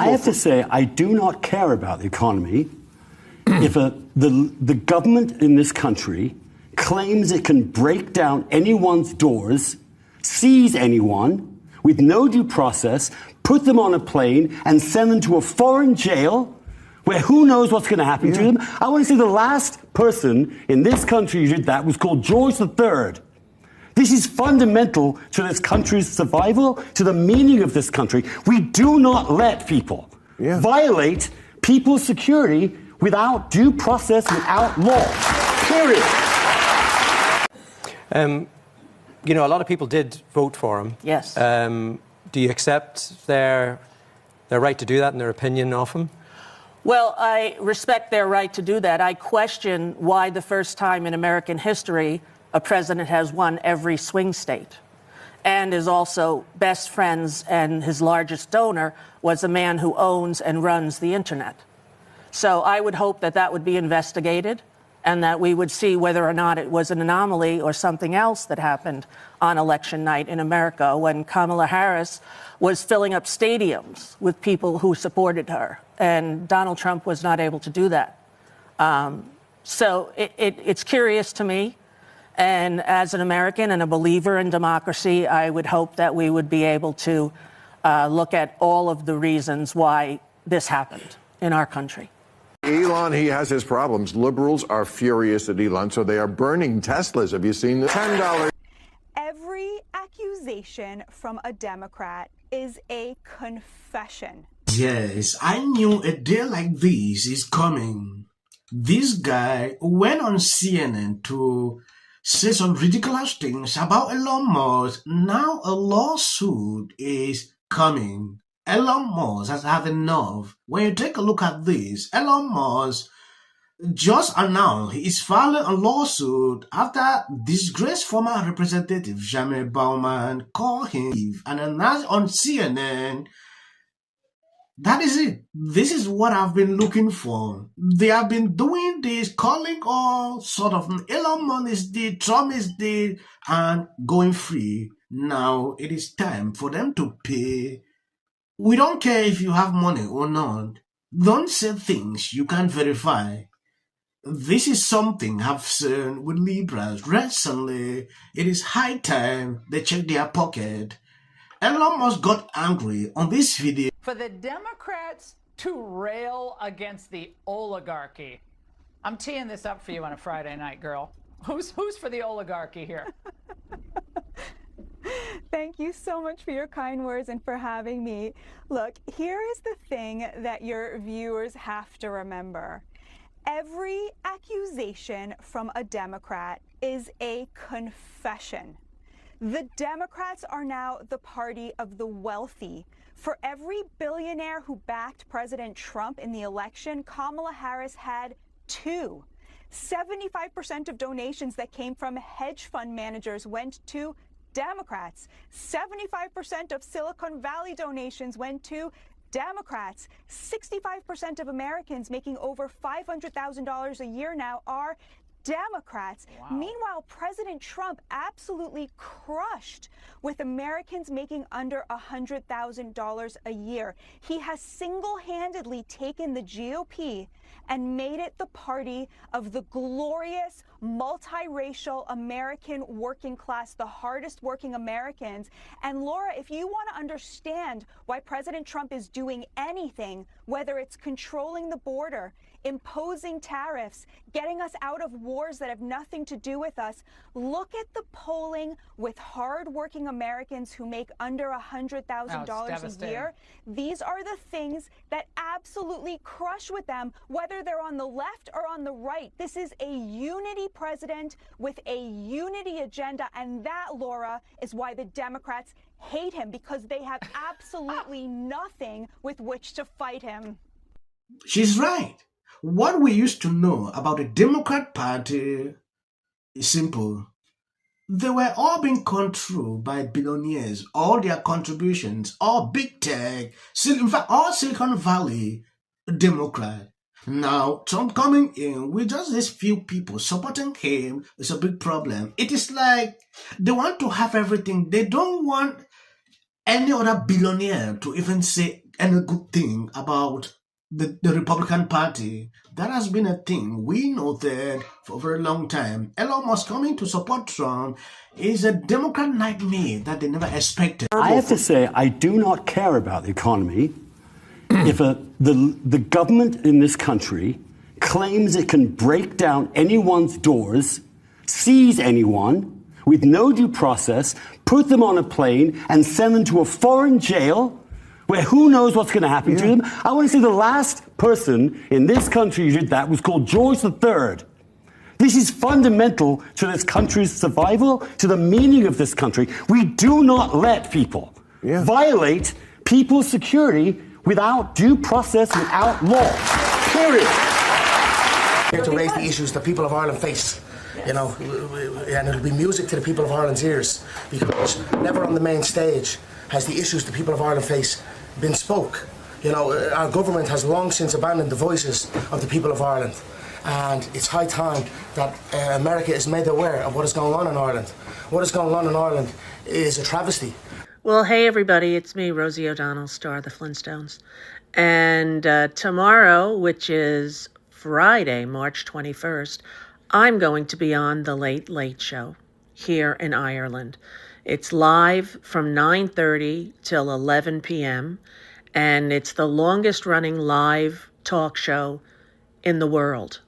I have to say, I do not care about the economy if the government in this country claims it can break down anyone's doors, seize anyone with no due process, put them on a plane and send them to a foreign jail where who knows what's going to happen to them. I want to say the last person in this country who did that was called George III. This is fundamental to this country's survival, to the meaning of this country. We do not let people violate people's security without due process, without law. Period. You know, a lot of people did vote for him. Yes. Do you accept their right to do that and their opinion of him? Well, I respect their right to do that. I question why the first time in American history a president has won every swing state and is also best friends, and his largest donor was a man who owns and runs the internet. So I would hope that that would be investigated and that we would see whether or not it was an anomaly or something else that happened on election night in America when Kamala Harris was filling up stadiums with people who supported her, and Donald Trump was not able to do that. So it's curious to me. And as an American and a believer in democracy, I would hope that we would be able to look at all of the reasons why this happened in our country. Elon, he has his problems. Liberals are furious at Elon, so they are burning Teslas. Have you seen the $10? Every accusation from a Democrat is a confession. Yes, I knew a day like this is coming. This guy went on CNN to say some ridiculous things about Elon Musk. Now a lawsuit is coming. Elon Musk has had enough. When you take a look at this, Elon Musk just announced he is filing a lawsuit after disgraced former representative Jaime Bowman called him and announced on CNN. That is it. This is what I've been looking for. They have been doing this, calling all sort of Elon Musk is dead, Trump is dead, and going free. Now it is time for them to pay. We don't care if you have money or not. Don't say things you can't verify. This is something I've seen with liberals recently. It is high time they check their pocket. Elon Musk got angry on this video. For the Democrats to rail against the oligarchy. I'm teeing this up for you on a Friday night, girl. Who's for the oligarchy here? Thank you so much for your kind words and for having me. Look, here is the thing that your viewers have to remember. Every accusation from a Democrat is a confession. The Democrats are now the party of the wealthy. For every billionaire who backed President Trump in the election, Kamala Harris had 2. 75% of donations that came from hedge fund managers went to Democrats. 75% of Silicon Valley donations went to Democrats. 65% of Americans making over $500,000 a year now are Democrats. Wow. Meanwhile, President Trump absolutely crushed with Americans making under $100,000 a year. He has single-handedly taken the GOP and made it the party of the glorious, multiracial American working class, the hardest working Americans. And Laura, if you want to understand why President Trump is doing anything, whether it's controlling the border, imposing tariffs, getting us out of wars that have nothing to do with us, look at the polling with hardworking Americans who make under $100,000 a year. These are the things that absolutely crush with them, whether they're on the left or on the right. This is a unity president with a unity agenda, and that, Laura, is why the Democrats hate him, because they have absolutely nothing with which to fight him. She's right. What we used to know about the Democrat Party is simple. They were all being controlled by billionaires, all their contributions, all big tech, in fact, all Silicon Valley Democrat. Now, Trump coming in with just these few people supporting him is a big problem. It is like they want to have everything. They don't want any other billionaire to even say any good thing about the Republican Party. That has been a thing we noted for a very long time. Elon Musk coming to support Trump is a Democrat nightmare that they never expected. I have to say, I do not care about the economy if the government in this country claims it can break down anyone's doors, seize anyone with no due process, put them on a plane and send them to a foreign jail where who knows what's going to happen to them. I want to say the last person in this country who did that was called George III. This is fundamental to this country's survival, to the meaning of this country. We do not let people violate people's security without due process, without law. Period. Here to raise the issues that people of Ireland face, you know, and it'll be music to the people of Ireland's ears, because never on the main stage has the issues the people of Ireland face been spoke. You know, our government has long since abandoned the voices of the people of Ireland, and it's high time that America is made aware of what is going on in Ireland. What is going on in Ireland is a travesty. Well, hey, everybody, it's me, Rosie O'Donnell, star of the Flintstones. And tomorrow, which is Friday, March 21st, I'm going to be on The Late Late Show here in Ireland. It's live from 9:30 till 11 p.m., and it's the longest running live talk show in the world.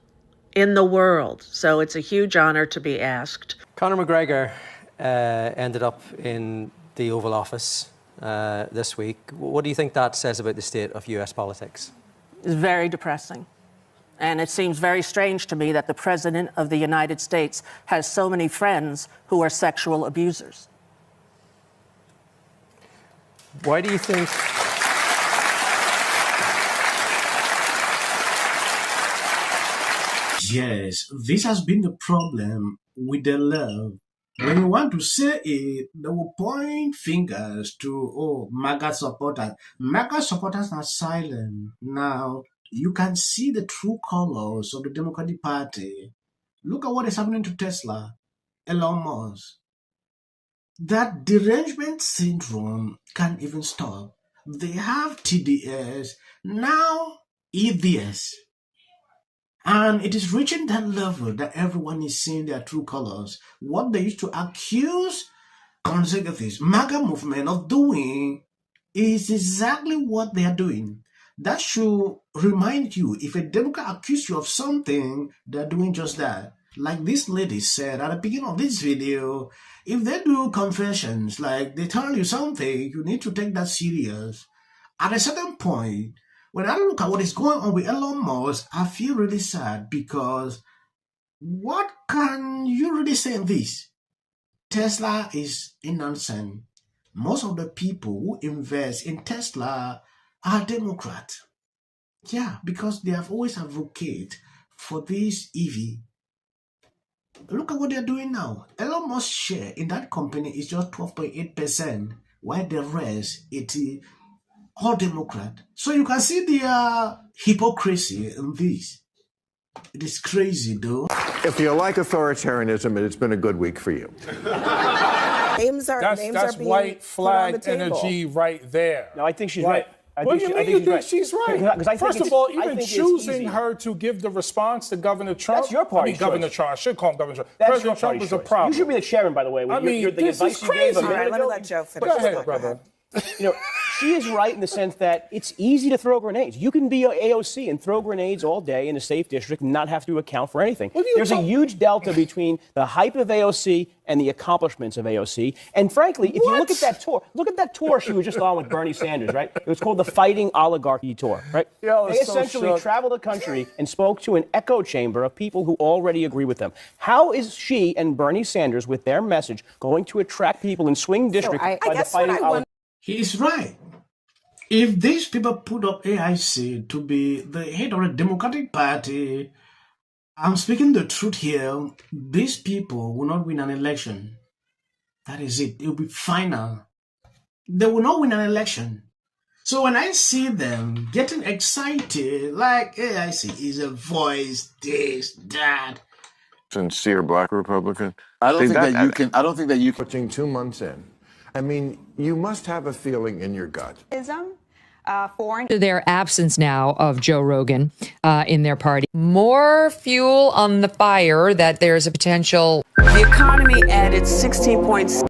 In the world. So it's a huge honor to be asked. Conor McGregor ended up in the Oval Office this week. What do you think that says about the state of US politics? It's very depressing. And it seems very strange to me that the President of the United States has so many friends who are sexual abusers. Why do you think... Yes, this has been the problem with the love. When you want to say it, they will point fingers to, MAGA supporters. MAGA supporters are silent. Now, you can see the true colors of the Democratic Party. Look at what is happening to Tesla, Elon Musk. That derangement syndrome can't even stop. They have TDS, now EDS. And it is reaching that level that everyone is seeing their true colors. What they used to accuse conservatives, MAGA movement of doing is exactly what they are doing. That should remind you, if a Democrat accuses you of something, they're doing just that. Like this lady said at the beginning of this video, if they do confessions, like they tell you something, you need to take that serious. At a certain point, when I look at what is going on with Elon Musk, I feel really sad, because what can you really say in this? Tesla is a nonsense. Most of the people who invest in Tesla are Democrats. Yeah, because they have always advocated for this EV. Look at what they're doing now. Elon Musk's share in that company is just 12.8%, while the rest, it is all Democrat. So you can see the hypocrisy in this. It is crazy, though. If you like authoritarianism, it's been a good week for you. That's white flag energy right there. No, I think she's right. What do you mean you think she's right? First of all, even choosing her to give the response to Governor Trump. That's your party. Governor Trump. I should call him Governor Trump. That's President Trump was a problem. You should be the chairman, by the way. I mean, this is crazy. All right, let me let Joe finish. Go ahead, brother. You know, she is right in the sense that it's easy to throw grenades. You can be AOC and throw grenades all day in a safe district and not have to account for anything. There's a huge delta between the hype of AOC and the accomplishments of AOC. And frankly, if you look at that tour she was just on with Bernie Sanders, right? It was called the Fighting Oligarchy Tour, right? They essentially traveled the country and spoke to an echo chamber of people who already agree with them. How is she and Bernie Sanders, with their message, going to attract people in swing districts by the Fighting Oligarchy? He is right. If these people put up AIC to be the head of the Democratic Party, I'm speaking the truth here, these people will not win an election. That is it. It will be final. They will not win an election. So when I see them getting excited, like AIC is a voice, this, that. Sincere black Republican. I don't think that you can. Pushing 2 months in. I mean, you must have a feeling in your gut. foreign. Their absence now of Joe Rogan in their party. More fuel on the fire that there's a potential. The economy added 16 points.